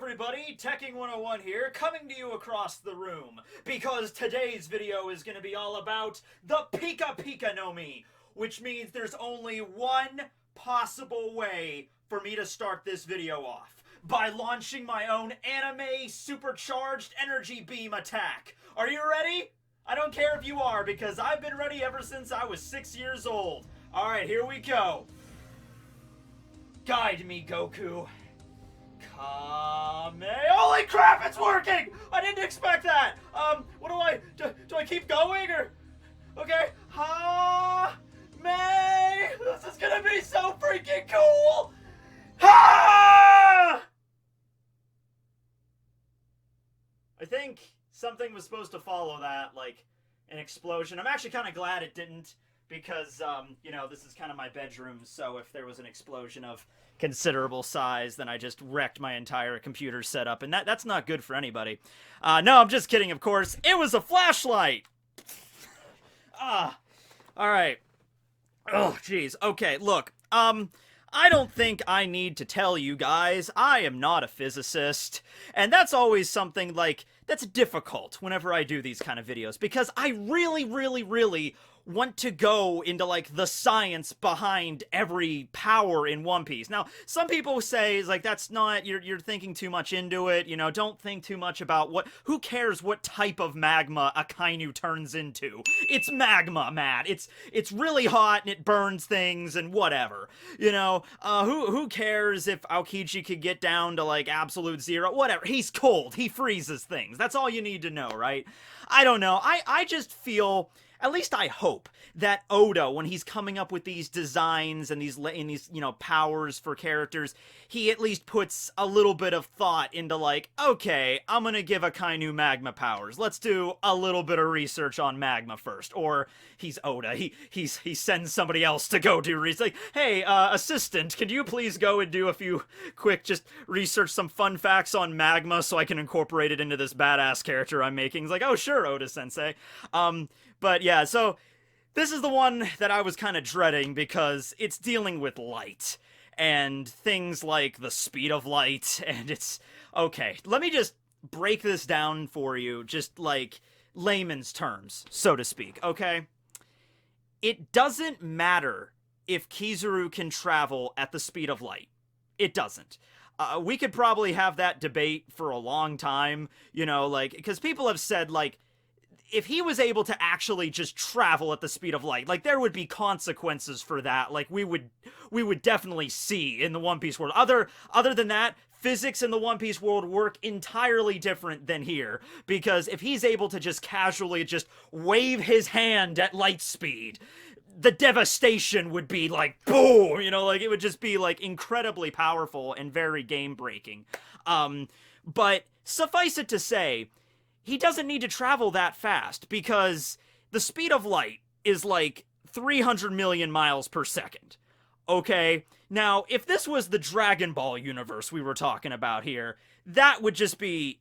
everybody, Tekking101 here, coming to you across the room, because today's video is going to be all about the Pika Pika no Mi, which means there's only one possible way for me to start this video off, by launching my own anime supercharged energy beam attack. Are you ready? I don't care if you are, because I've been ready ever since I was 6 years old. Alright, here we go. Guide me, Goku. Holy crap, it's working! I didn't expect that! What do I keep going, or... Okay, May! This is gonna be so freaking cool! I think something was supposed to follow that, like an explosion. I'm actually kind of glad it didn't, because, you know, this is kind of my bedroom, so if there was an explosion of considerable size, then I just wrecked my entire computer setup, and that's not good for anybody. No, I'm just kidding, of course. It was a flashlight! Alright. Oh, jeez. Okay, look, I don't think I need to tell you guys, I am not a physicist, and that's always something, like, that's difficult whenever I do these kind of videos, because I really want to go into, like, the science behind every power in One Piece. Now, some people say, like, that's not, you're thinking too much into it, you know, don't think too much about who cares what type of magma a Kainu turns into? It's magma, Matt. It's really hot and it burns things and whatever. You know, who cares if Aokiji could get down to, like, absolute zero? Whatever. He's cold. He freezes things. That's all you need to know, right? I don't know. I just feel... At least I hope that Oda, when he's coming up with these designs and these, you know, powers for characters, he at least puts a little bit of thought into, like, okay, I'm gonna give Akainu magma powers. Let's do a little bit of research on magma first. Or he's Oda. He sends somebody else to go do research. Like, hey, assistant, can you please go and do a few quick, just research some fun facts on magma so I can incorporate it into this badass character I'm making? He's like, oh, sure, Oda-sensei. But yeah, so this is the one that I was kind of dreading because it's dealing with light and things like the speed of light, and it's... Okay, let me just break this down for you, just like layman's terms, so to speak, okay? It doesn't matter if Kizaru can travel at the speed of light. It doesn't. We could probably have that debate for a long time, you know, like, because people have said, like, if he was able to actually just travel at the speed of light, like, there would be consequences for that. Like, we would definitely see in the One Piece world. Other than that, physics in the One Piece world work entirely different than here. Because if he's able to just casually just wave his hand at light speed, the devastation would be like, boom! You know, like, it would just be, like, incredibly powerful and very game-breaking. But suffice it to say, he doesn't need to travel that fast, because the speed of light is like 300 million miles per second. Okay? Now, if this was the Dragon Ball universe we were talking about here, that would just be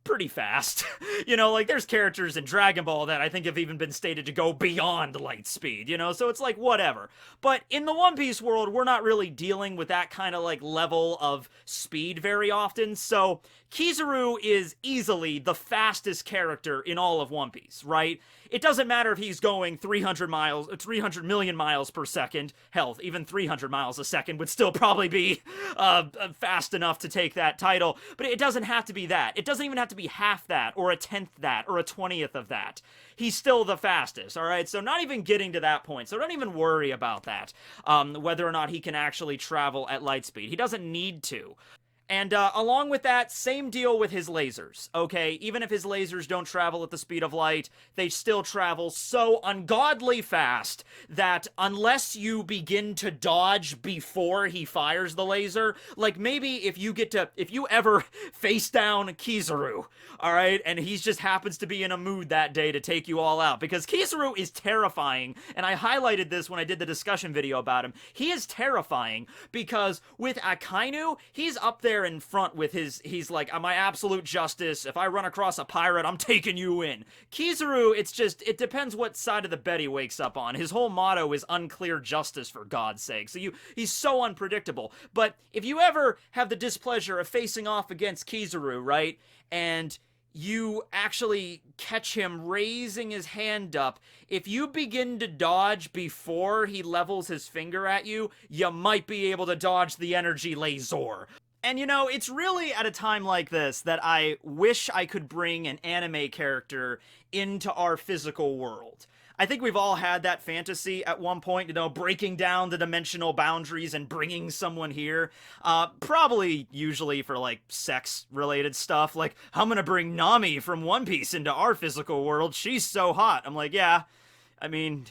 pretty fast. You know, like, there's characters in Dragon Ball that I think have even been stated to go beyond light speed, you know? So it's like, whatever. But in the One Piece world, we're not really dealing with that kind of, like, level of speed very often, so Kizaru is easily the fastest character in all of One Piece, right? It doesn't matter if he's going 300 million miles per second. Hell, even 300 miles a second would still probably be fast enough to take that title. But it doesn't have to be that. It doesn't even have to be half that, or a 10th that, or a 20th of that. He's still the fastest, alright? So not even getting to that point. So don't even worry about that, whether or not he can actually travel at light speed. He doesn't need to. And along with that, same deal with his lasers, okay? Even if his lasers don't travel at the speed of light, they still travel so ungodly fast that unless you begin to dodge before he fires the laser, like, maybe if you ever face down Kizaru, alright, and he just happens to be in a mood that day to take you all out, because Kizaru is terrifying, and I highlighted this when I did the discussion video about him. He is terrifying because with Akainu, he's up there there in front with he's like, my absolute justice. If I run across a pirate, I'm taking you in. Kizaru, it depends what side of the bed he wakes up on. His whole motto is unclear justice, for God's sake. So he's so unpredictable. But if you ever have the displeasure of facing off against Kizaru, right, and you actually catch him raising his hand up, if you begin to dodge before he levels his finger at you, you might be able to dodge the energy laser. And it's really at a time like this that I wish I could bring an anime character into our physical world. I think we've all had that fantasy at one point, breaking down the dimensional boundaries and bringing someone here. Probably usually for, like, sex-related stuff. Like, I'm gonna bring Nami from One Piece into our physical world. She's so hot. I'm like, yeah. I mean,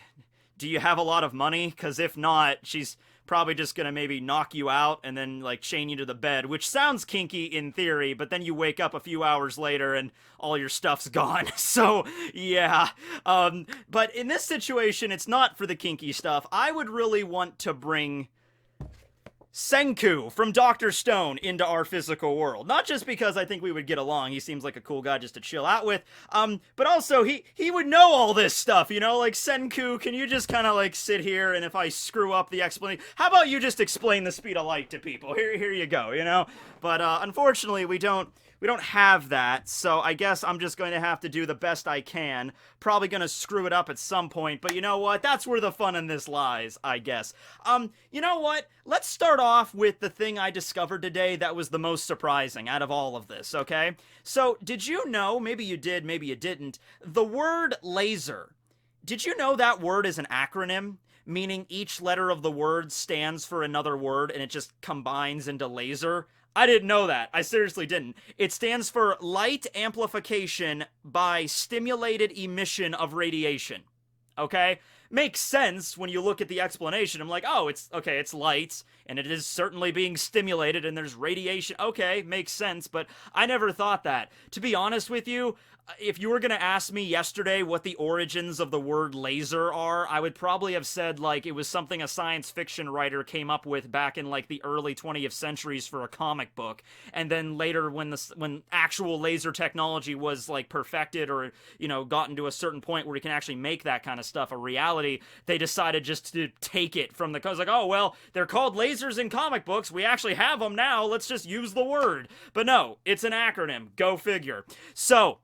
do you have a lot of money? Because if not, she's probably just gonna maybe knock you out and then, like, chain you to the bed, which sounds kinky in theory, but then you wake up a few hours later and all your stuff's gone. So, yeah. But in this situation, it's not for the kinky stuff. I would really want to bring Senku from Dr. Stone into our physical world. Not just because I think we would get along, he seems like a cool guy just to chill out with, but also he would know all this stuff, like, Senku, can you just kind of, like, sit here, and if I screw up the explanation, how about you just explain the speed of light to people? Here you go, But, unfortunately, we don't have that, so I guess I'm just going to have to do the best I can. Probably gonna screw it up at some point, but you know what? That's where the fun in this lies, I guess. You know what? Let's start off with the thing I discovered today that was the most surprising out of all of this, okay? So, did you know, maybe you did, maybe you didn't, the word laser, did you know that word is an acronym? Meaning each letter of the word stands for another word and it just combines into laser? I didn't know that. I seriously didn't. It stands for light amplification by stimulated emission of radiation. Okay? Makes sense when you look at the explanation. I'm like, oh, it's light, and it is certainly being stimulated, and there's radiation. Okay, makes sense, but I never thought that. To be honest with you, if you were going to ask me yesterday what the origins of the word laser are, I would probably have said, like, it was something a science fiction writer came up with back in, like, the early 20th centuries for a comic book, and then later when actual laser technology was, like, perfected or, gotten to a certain point where we can actually make that kind of stuff a reality, they decided just to take it from cause like, oh, well, they're called lasers in comic books, we actually have them now, let's just use the word. But no, it's an acronym, go figure. So,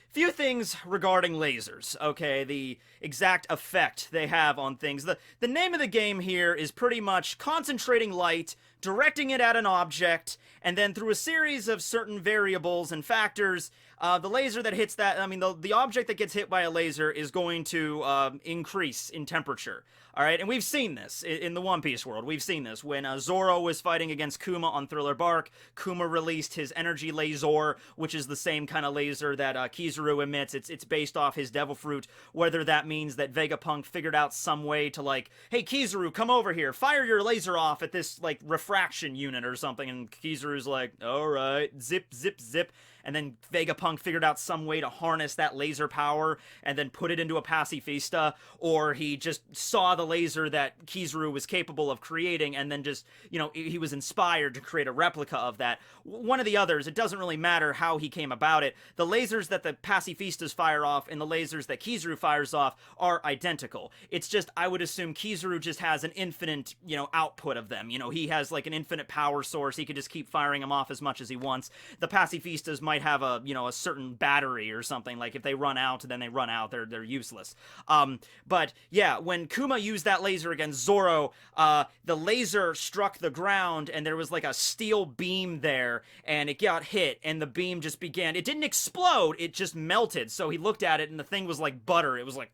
few things regarding lasers, okay, the exact effect they have on things. The name of the game here is pretty much concentrating light, directing it at an object, and then through a series of certain variables and factors, the laser that hits that, the object that gets hit by a laser is going to increase in temperature. Alright, and we've seen this in the One Piece world. We've seen this. When Zoro was fighting against Kuma on Thriller Bark, Kuma released his energy laser, which is the same kind of laser that Kizaru emits. It's based off his devil fruit, whether that means that Vegapunk figured out some way to, like, hey, Kizaru, come over here, fire your laser off at this, like, refraction unit or something, and Kizaru's like, alright, zip, zip, zip. And then Vegapunk figured out some way to harness that laser power and then put it into a pacifista, or he just saw the laser that Kizaru was capable of creating and then just, he was inspired to create a replica of that. One of the others, it doesn't really matter how he came about it. The lasers that the pacifistas fire off and the lasers that Kizaru fires off are identical. It's just, I would assume Kizaru just has an infinite, output of them. He has like an infinite power source. He could just keep firing them off as much as he wants. The pacifistas might have a certain battery or something. Like if they run out, then they run out. They're useless. But yeah, when Kuma used that laser against Zoro, the laser struck the ground and there was like a steel beam there and it got hit and the beam just began. It didn't explode. It just melted. So he looked at it and the thing was like butter. It was like,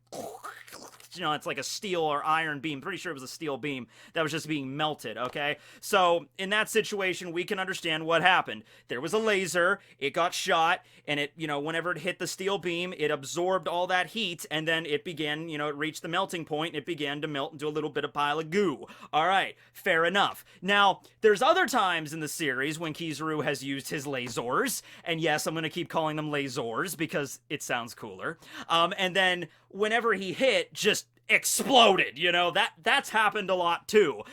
it's like a steel or iron beam. Pretty sure it was a steel beam that was just being melted, okay? So, in that situation, we can understand what happened. There was a laser, it got shot, and it, whenever it hit the steel beam, it absorbed all that heat, and then it began, it reached the melting point, and it began to melt into a little bit of pile of goo. Alright, fair enough. Now, there's other times in the series when Kizaru has used his lasers, and yes, I'm gonna keep calling them lasers, because it sounds cooler. And then, whenever he hit, just exploded, you know, that's happened a lot too.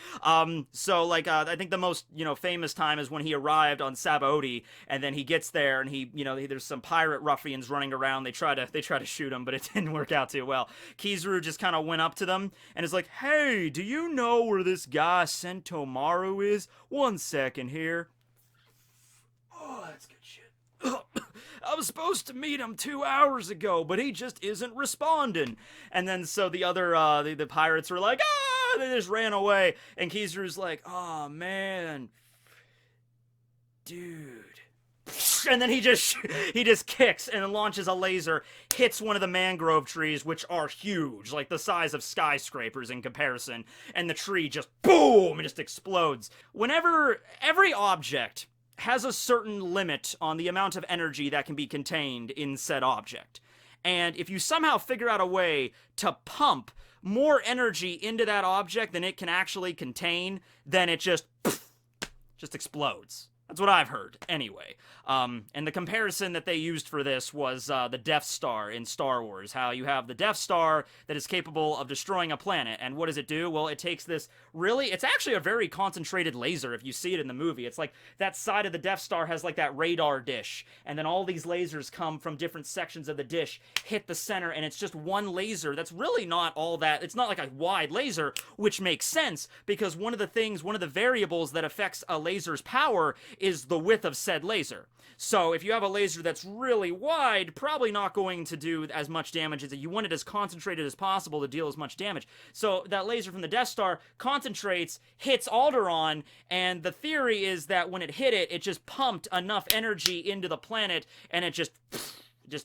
So like I think the most, you know, famous time is when he arrived on Sabaody, and then he gets there and he, you know, there's some pirate ruffians running around. They try to shoot him, but it didn't work out too well. Kizaru just kind of went up to them and is like, "Hey, do you know where this guy Sentomaru is? 1 second here." Oh, that's good shit. I was supposed to meet him 2 hours ago, but he just isn't responding. And then so the other the pirates were like, "Ah!" They just ran away. And Kizaru's like, "Oh man, dude." And then he just kicks and launches a laser, hits one of the mangrove trees, which are huge, like the size of skyscrapers in comparison. And the tree just boom, it just explodes. Whenever every object has a certain limit on the amount of energy that can be contained in said object. And if you somehow figure out a way to pump more energy into that object than it can actually contain, then it just explodes. That's what I've heard, anyway. And the comparison that they used for this was the Death Star in Star Wars. How you have the Death Star that is capable of destroying a planet. And what does it do? Well, it takes this it's actually a very concentrated laser if you see it in the movie. It's like that side of the Death Star has like that radar dish. And then all these lasers come from different sections of the dish, hit the center, and it's just one laser that's really not all that. It's not like a wide laser, which makes sense because one of the variables that affects a laser's power is the width of said laser. So if you have a laser that's really wide, probably not going to do as much damage as you want it as concentrated as possible to deal as much damage. So that laser from the Death Star concentrates, hits Alderaan, and the theory is that when it hit it, it just pumped enough energy into the planet, and it just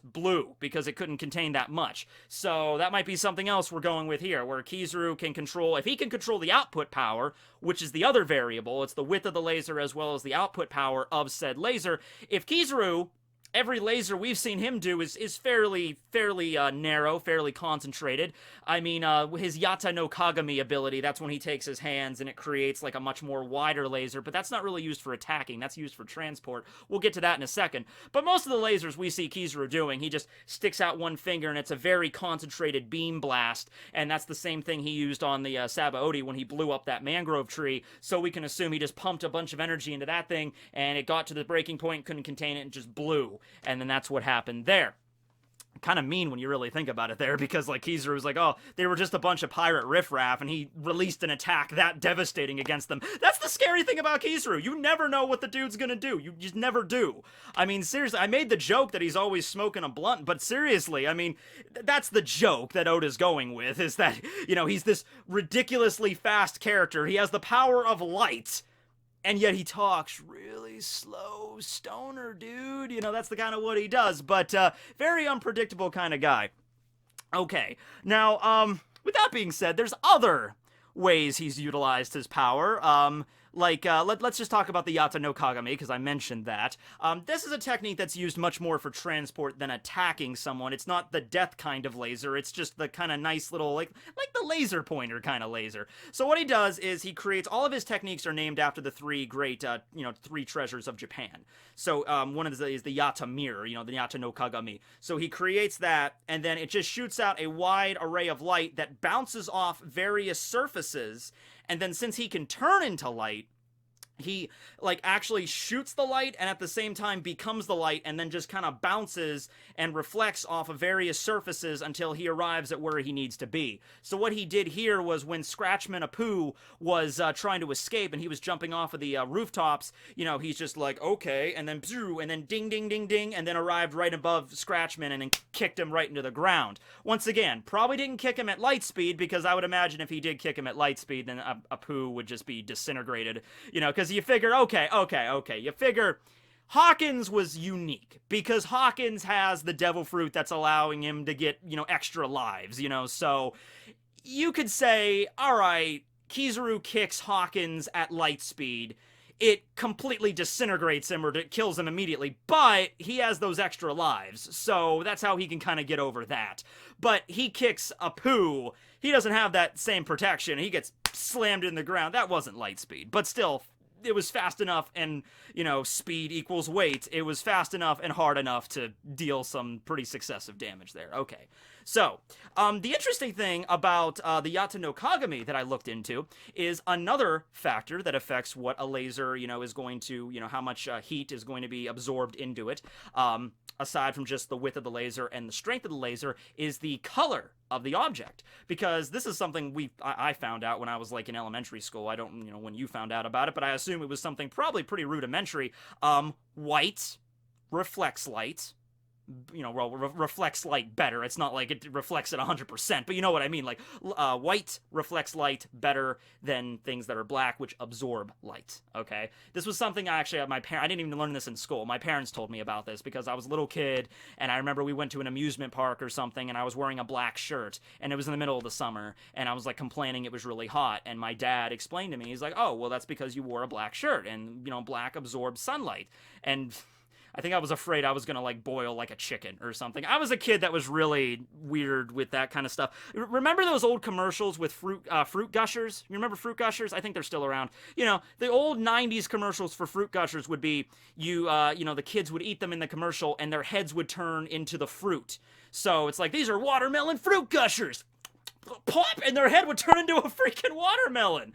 blew because it couldn't contain that much. So that might be something else we're going with here, where Kizaru can control, if he can control the output power, which is the other variable, it's the width of the laser as well as the output power of said laser. If Kizaru, every laser we've seen him do is fairly narrow, fairly concentrated. I mean, his Yata no Kagami ability, that's when he takes his hands and it creates like a much more wider laser, but that's not really used for attacking, that's used for transport. We'll get to that in a second. But most of the lasers we see Kizaru doing, he just sticks out one finger and it's a very concentrated beam blast, and that's the same thing he used on the Sabaody when he blew up that mangrove tree, so we can assume he just pumped a bunch of energy into that thing, and it got to the breaking point, couldn't contain it, and just blew. And then that's what happened there. Kind of mean when you really think about it there, because like Kizaru was like, oh, they were just a bunch of pirate riffraff, and he released an attack that devastating against them. That's the scary thing about Kizaru. You never know what the dude's gonna do. You just never do. I mean, seriously, I made the joke that he's always smoking a blunt, but seriously, I mean, that's the joke that Oda's going with, is that, you know, he's this ridiculously fast character. He has the power of light, and yet he talks really slow, stoner dude. You know, that's the kind of what he does, but very unpredictable kind of guy. Okay, now, with that being said, there's other ways he's utilized his power. Let's just talk about the Yata no Kagami, because I mentioned that. This is a technique that's used much more for transport than attacking someone. It's not the death kind of laser, it's just the kind of nice little, like the laser pointer kind of laser. So what he does is he creates, all of his techniques are named after the three great, three treasures of Japan. So one of them is the Yata mirror, the Yata no Kagami. So he creates that, and then it just shoots out a wide array of light that bounces off various surfaces. And then since he can turn into light, he actually shoots the light and at the same time becomes the light, and then just kind of bounces and reflects off of various surfaces until he arrives at where he needs to be. So what he did here was, when Scratchman Apu was trying to escape and he was jumping off of the rooftops, he's just like, okay, and then ding ding ding ding, and then arrived right above Scratchman and then kicked him right into the ground. Once again, probably didn't kick him at light speed, because I would imagine if he did kick him at light speed, then Apu would just be disintegrated, because you figure, okay, you figure Hawkins was unique, because Hawkins has the devil fruit that's allowing him to get, extra lives, so you could say, alright, Kizaru kicks Hawkins at light speed, it completely disintegrates him or kills him immediately, but he has those extra lives, so that's how he can kind of get over that. But he kicks Apu, he doesn't have that same protection, he gets slammed in the ground. That wasn't light speed, but still, it was fast enough, and, speed equals weight. It was fast enough and hard enough to deal some pretty successive damage there. Okay. So, the interesting thing about the Yata no Kagami that I looked into is another factor that affects what a laser, is going to, how much heat is going to be absorbed into it. Aside from just the width of the laser and the strength of the laser, is the color of the object. Because this is something I found out when I was like in elementary school. I don't, when you found out about it, but I assume it was something probably pretty rudimentary. White reflects light. Reflects light better. It's not like it reflects it 100%, but you know what I mean. Like, white reflects light better than things that are black, which absorb light, okay? This was something I didn't even learn this in school. My parents told me about this because I was a little kid, and I remember we went to an amusement park or something, and I was wearing a black shirt, and it was in the middle of the summer, and I was, like, complaining it was really hot, and my dad explained to me, he's like, oh, well, that's because you wore a black shirt, and, black absorbs sunlight, and I think I was afraid I was gonna like boil like a chicken or something. I was a kid that was really weird with that kind of stuff. Remember those old commercials with fruit gushers? You remember fruit gushers? I think they're still around. The old '90s commercials for fruit gushers would be the kids would eat them in the commercial and their heads would turn into the fruit. So it's like, these are watermelon fruit gushers. Pop, and their head would turn into a freaking watermelon.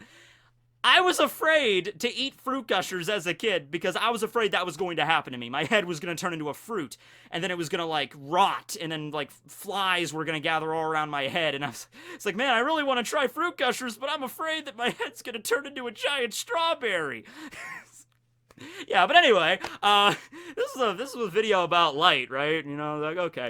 I was afraid to eat fruit gushers as a kid because I was afraid that was going to happen to me. My head was going to turn into a fruit, and then it was going to, like, rot, and then, like, flies were going to gather all around my head, and it's like, man, I really want to try fruit gushers, but I'm afraid that my head's going to turn into a giant strawberry. Yeah, but anyway, this is a video about light, right? Like, okay.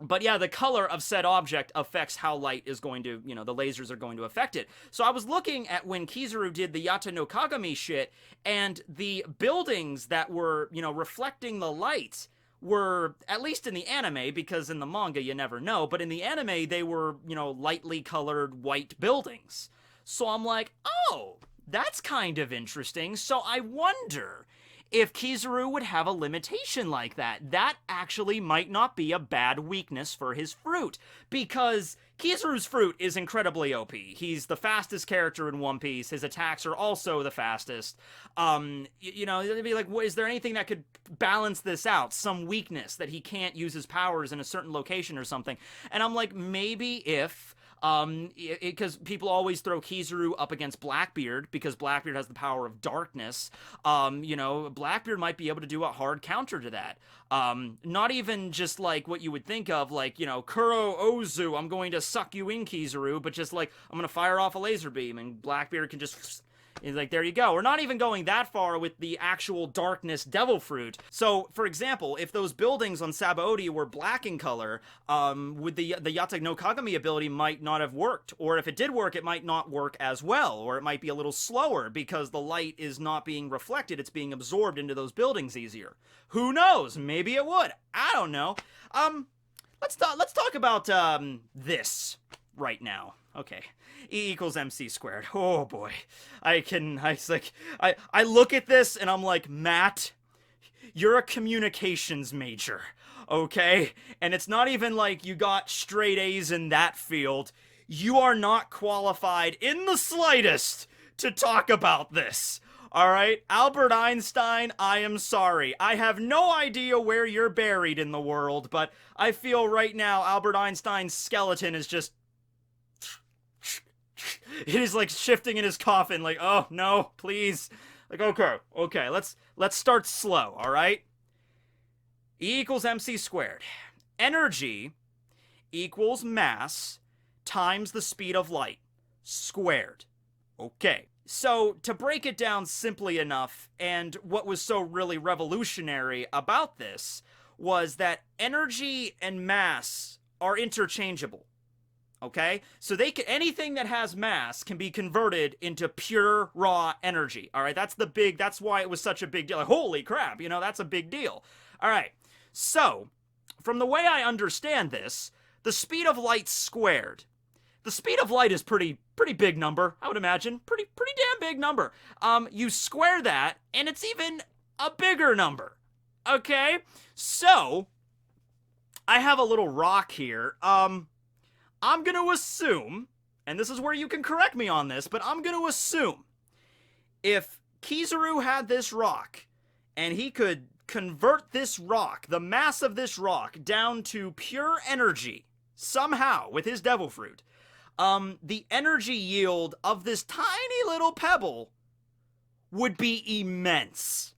But yeah, the color of said object affects how light is going to, the lasers are going to affect it. So I was looking at when Kizaru did the Yata no Kagami shit, and the buildings that were, reflecting the light were, at least in the anime, because in the manga you never know, but in the anime they were, lightly colored white buildings. So I'm like, oh, that's kind of interesting. So I wonder if Kizaru would have a limitation like that. That actually might not be a bad weakness for his fruit, because Kizaru's fruit is incredibly OP. He's the fastest character in One Piece. His attacks are also the fastest. It'd be like, is there anything that could balance this out? Some weakness that he can't use his powers in a certain location or something. And I'm like, maybe if because people always throw Kizaru up against Blackbeard because Blackbeard has the power of darkness. Blackbeard might be able to do a hard counter to that. Not even just like what you would think of, like, Kuro Ozu, I'm going to suck you in, Kizaru, but just like, I'm going to fire off a laser beam, and Blackbeard can just... It's like, there you go. We're not even going that far with the actual darkness devil fruit. So, for example, if those buildings on Sabaody were black in color, with the Yata no Kagami ability might not have worked. Or if it did work, it might not work as well. Or it might be a little slower because the light is not being reflected. It's being absorbed into those buildings easier. Who knows? Maybe it would. I don't know. Let's talk about this right now. Okay. E equals MC squared. Oh boy. I look at this and I'm like, Matt, you're a communications major, okay? And it's not even like you got straight A's in that field. You are not qualified in the slightest to talk about this. Alright? Albert Einstein, I am sorry. I have no idea where you're buried in the world, but I feel right now Albert Einstein's skeleton is just... It is like shifting in his coffin, like, oh no, please. Like, okay, let's start slow, alright? E equals MC squared. Energy equals mass times the speed of light squared. Okay. So, to break it down simply enough, and what was so really revolutionary about this was that energy and mass are interchangeable. Okay? So anything that has mass can be converted into pure, raw energy. Alright? That's why it was such a big deal. Like, holy crap, that's a big deal. Alright. So, from the way I understand this, the speed of light squared. The speed of light is pretty big number, I would imagine. Pretty damn big number. You square that, and it's even a bigger number. Okay? So, I have a little rock here. I'm going to assume, and this is where you can correct me on this, but I'm going to assume if Kizaru had this rock and he could convert this rock, the mass of this rock, down to pure energy somehow with his devil fruit, the energy yield of this tiny little pebble would be immense.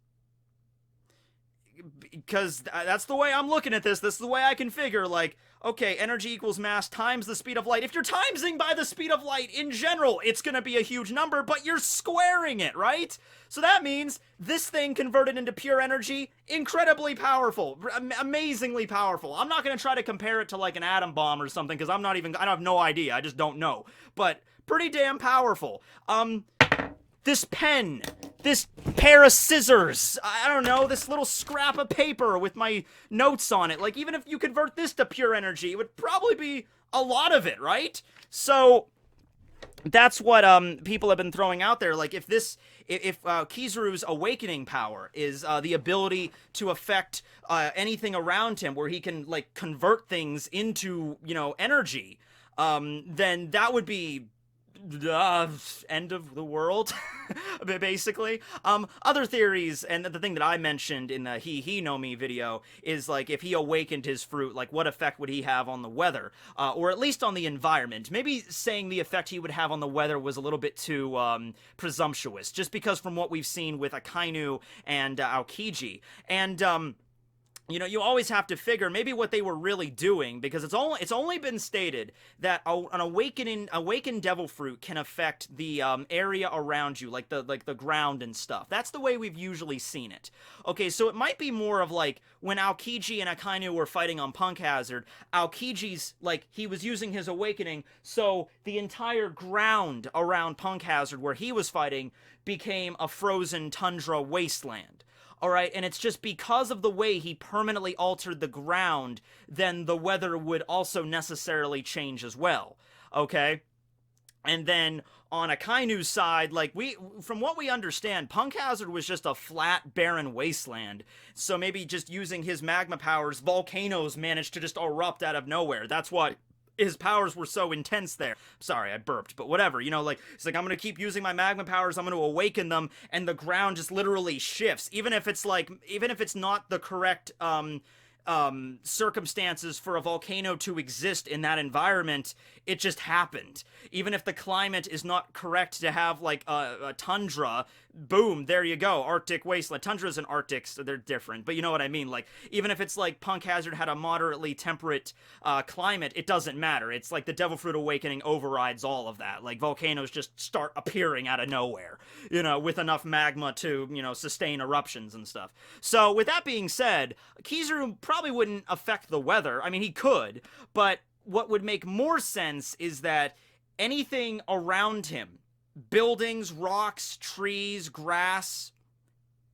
Because that's the way I'm looking at this. This is the way I can figure, like, okay, energy equals mass times the speed of light. If you're timesing by the speed of light in general, it's going to be a huge number, but you're squaring it, right? So that means this thing converted into pure energy, incredibly powerful, amazingly powerful. I'm not going to try to compare it to like an atom bomb or something, because I have no idea. I just don't know. But pretty damn powerful. This pen, this pair of scissors, I don't know, this little scrap of paper with my notes on it. Like, even if you convert this to pure energy, it would probably be a lot of it, right? So that's what people have been throwing out there. Like, if Kizaru's awakening power is the ability to affect anything around him, where he can like convert things into, you know, energy, then that would be end of the world, basically. Other theories, and the thing that I mentioned in the He No Me video, is like, if he awakened his fruit, like what effect would he have on the weather, or at least on the environment. Maybe saying the effect he would have on the weather was a little bit too presumptuous, just because from what we've seen with Akainu and Aokiji, and you know, you always have to figure maybe what they were really doing, because it's only been stated that an awakened devil fruit can affect the area around you, like the ground and stuff. That's the way we've usually seen it. Okay, so it might be more of like when Aokiji and Akainu were fighting on Punk Hazard, Aokiji's, like, he was using his awakening, so the entire ground around Punk Hazard where he was fighting became a frozen tundra wasteland. Alright, and it's just because of the way he permanently altered the ground, then the weather would also necessarily change as well. Okay? And then on Akainu's side, like, from what we understand, Punk Hazard was just a flat, barren wasteland. So maybe just using his magma powers, volcanoes managed to just erupt out of nowhere. That's what his powers were so intense there. Sorry, I burped, but whatever, you know, like, it's like, I'm gonna keep using my magma powers, I'm gonna awaken them, and the ground just literally shifts, even if it's not the correct, circumstances for a volcano to exist in that environment. It just happened. Even if the climate is not correct to have, like, a tundra, boom, there you go, Arctic wasteland. Tundras and Arctics, so they're different, but you know what I mean. Like, even if it's like Punk Hazard had a moderately temperate climate, it doesn't matter. It's like the Devil Fruit Awakening overrides all of that. Like, volcanoes just start appearing out of nowhere, you know, with enough magma to, you know, sustain eruptions and stuff. So, with that being said, Kizaru probably wouldn't affect the weather. I mean, he could, but what would make more sense is that anything around him, buildings, rocks, trees, grass,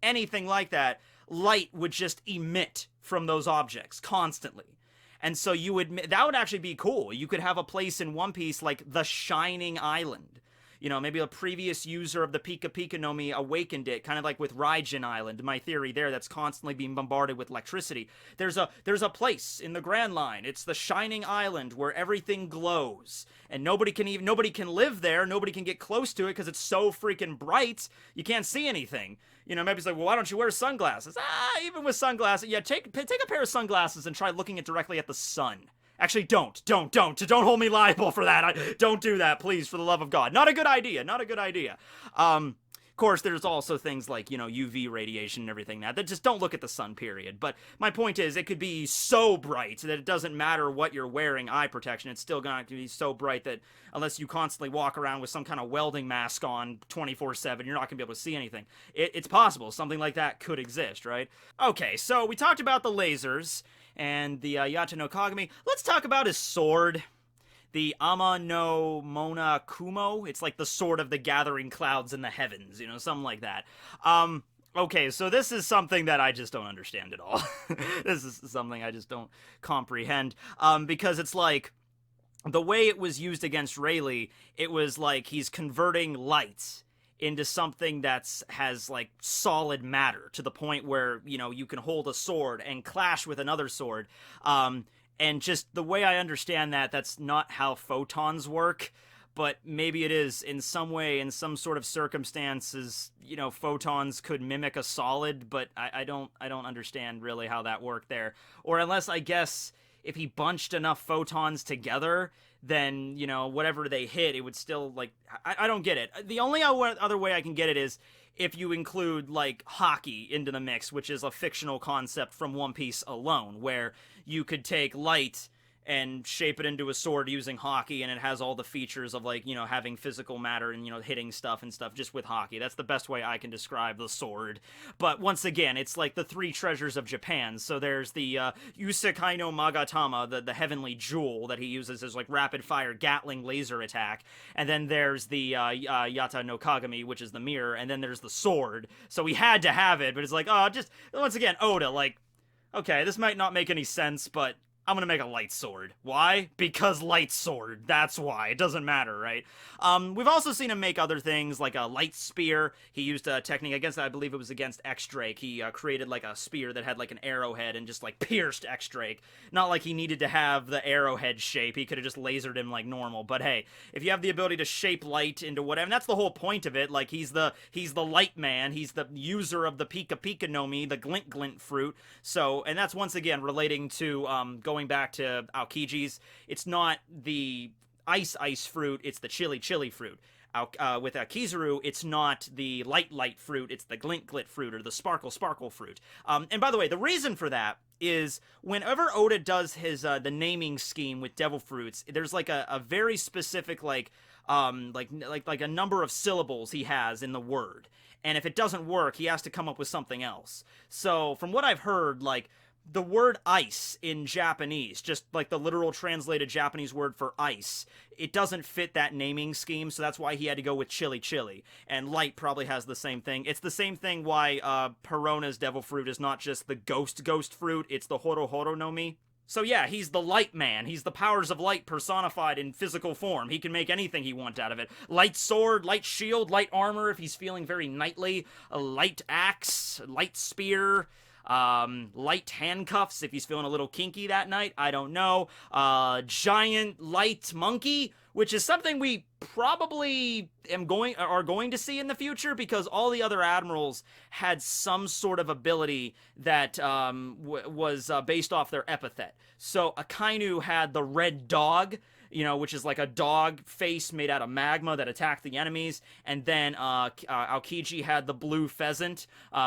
anything like that, light would just emit from those objects constantly. And so that would actually be cool. You could have a place in One Piece like the Shining Island. You know, maybe a previous user of the Pika Pika no Mi awakened it, kind of like with Raijin Island, my theory there, that's constantly being bombarded with electricity. There's a place in the Grand Line. It's the Shining Island where everything glows. And nobody can live there, nobody can get close to it because it's so freaking bright, you can't see anything. You know, maybe it's like, well, why don't you wear sunglasses? Even with sunglasses, yeah, take a pair of sunglasses and try looking directly at the sun. Actually, don't hold me liable for that. Don't do that, please, for the love of God. Not a good idea. Of course, there's also things like, you know, UV radiation and everything that just don't look at the sun, period. But my point is, it could be so bright that it doesn't matter what you're wearing, eye protection, it's still going to be so bright that unless you constantly walk around with some kind of welding mask on 24/7, you're not going to be able to see anything. It's possible. Something like that could exist, right? Okay, so we talked about the lasers and the Yata no Kagami. Let's talk about his sword. The Ama no Mona Kumo. It's like the sword of the gathering clouds in the heavens, you know, something like that. Okay, so this is something that I just don't understand at all. This is something I just don't comprehend. Because it's like, the way it was used against Rayleigh, it was like he's converting light into something has like solid matter to the point where, you know, you can hold a sword and clash with another sword. And just the way I understand that, that's not how photons work. but maybe it is in some way, in some sort of circumstances, you know, photons could mimic a solid, but I don't understand really how that worked there. Or unless, I guess, if he bunched enough photons together, then, you know, whatever they hit, it would still, like, I don't get it. The only other way I can get it is if you include, like, hockey into the mix, which is a fictional concept from One Piece alone, where you could take light and shape it into a sword using hockey, and it has all the features of, like, you know, having physical matter and, you know, hitting stuff and stuff just with hockey. That's the best way I can describe the sword. But once again, it's like the three treasures of Japan. So there's the Yusekai no Magatama, the heavenly jewel that he uses as, like, rapid-fire Gatling laser attack. And then there's the Yata no Kagami, which is the mirror. And then there's the sword. So he had to have it, but it's like, oh, just, once again, Oda, like, okay, this might not make any sense, but I'm gonna make a light sword. Why? Because light sword. That's why. It doesn't matter, right? We've also seen him make other things, like a light spear. He used a technique against, I believe it was against X-Drake. He created, like, a spear that had, like, an arrowhead and just, like, pierced X-Drake. Not like he needed to have the arrowhead shape. He could have just lasered him like normal. But hey, if you have the ability to shape light into whatever, and that's the whole point of it. Like, he's the light man. He's the user of the Pika Pika no Mi, the glint glint fruit. So, and that's once again relating to, going back to Aokiji's, it's not the ice fruit, it's the chili fruit. With Kizaru, it's not the light fruit, it's the glint fruit, or the sparkle fruit. And by the way, the reason for that is whenever Oda does his the naming scheme with devil fruits, there's like a very specific like a number of syllables he has in the word. And if it doesn't work, he has to come up with something else. So from what I've heard, like, the word ice in Japanese, just like the literal translated Japanese word for ice, it doesn't fit that naming scheme, so that's why he had to go with chili. And light probably has the same thing. It's the same thing why Perona's devil fruit is not just the ghost fruit, it's the horo no Mi. So yeah, he's the light man. He's the powers of light personified in physical form. He can make anything he wants out of it. Light sword, light shield, light armor if he's feeling very knightly, a light axe, light spear, light handcuffs if he's feeling a little kinky that night. I don't know. Giant light monkey, which is something we probably are going to see in the future, because all the other admirals had some sort of ability that was based off their epithet. So Akainu had the red dog, you know, which is like a dog face made out of magma that attacked the enemies. And then Aokiji had the blue pheasant,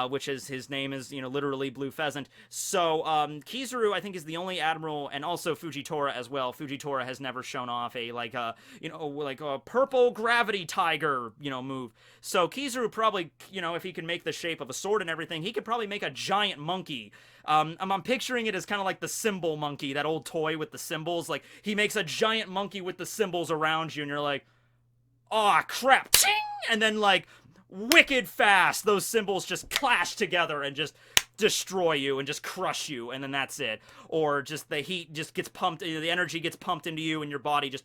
which is, his name is, you know, literally blue pheasant. So Kizaru, I think, is the only admiral, and also Fujitora as well. Fujitora has never shown off a, like, you know, like a purple gravity tiger, you know, move. So Kizaru probably, you know, if he can make the shape of a sword and everything, he could probably make a giant monkey. I'm picturing it as kind of like the symbol monkey, that old toy with the symbols. Like, he makes a giant monkey with the symbols around you, and you're like, oh crap, ching! And then, like, wicked fast, those symbols just clash together and just destroy you and just crush you, and then that's it. Or just the heat just gets pumped, the energy gets pumped into you, and your body just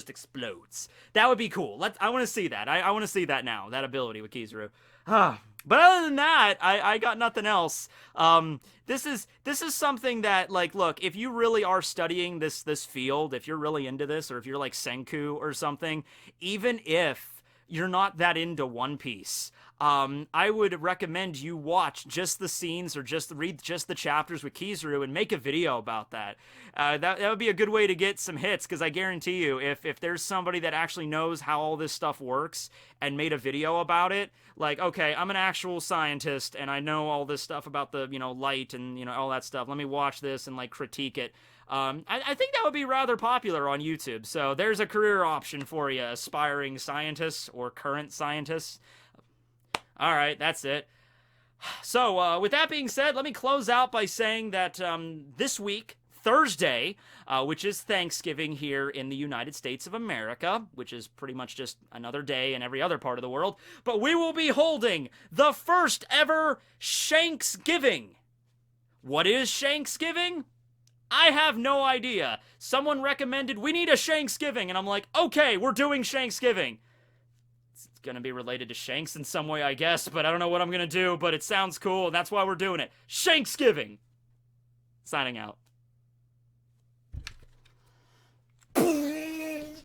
explodes. That would be cool. I want to see that. I want to see that now, that ability with Kizaru. But other than that, I got nothing else. This is something that, like, look, if you really are studying this field, if you're really into this, or if you're like Senku or something, even if you're not that into One Piece, I would recommend you watch just the scenes, or just read just the chapters with Kizaru and make a video about that. That would be a good way to get some hits, because I guarantee you, if there's somebody that actually knows how all this stuff works and made a video about it, like, okay, I'm an actual scientist and I know all this stuff about the, you know, light and, you know, all that stuff. Let me watch this and, like, critique it. I think that would be rather popular on YouTube. So there's a career option for you, aspiring scientists or current scientists. All right, that's it. So, with that being said, let me close out by saying that this week, Thursday, which is Thanksgiving here in the United States of America, which is pretty much just another day in every other part of the world, but we will be holding the first ever Shanksgiving. What is Shanksgiving? I have no idea. Someone recommended, we need a Shanksgiving, and I'm like, okay, we're doing Shanksgiving. It's gonna be related to Shanks in some way, I guess, but I don't know what I'm gonna do, but it sounds cool, and that's why we're doing it. Shanksgiving! Signing out.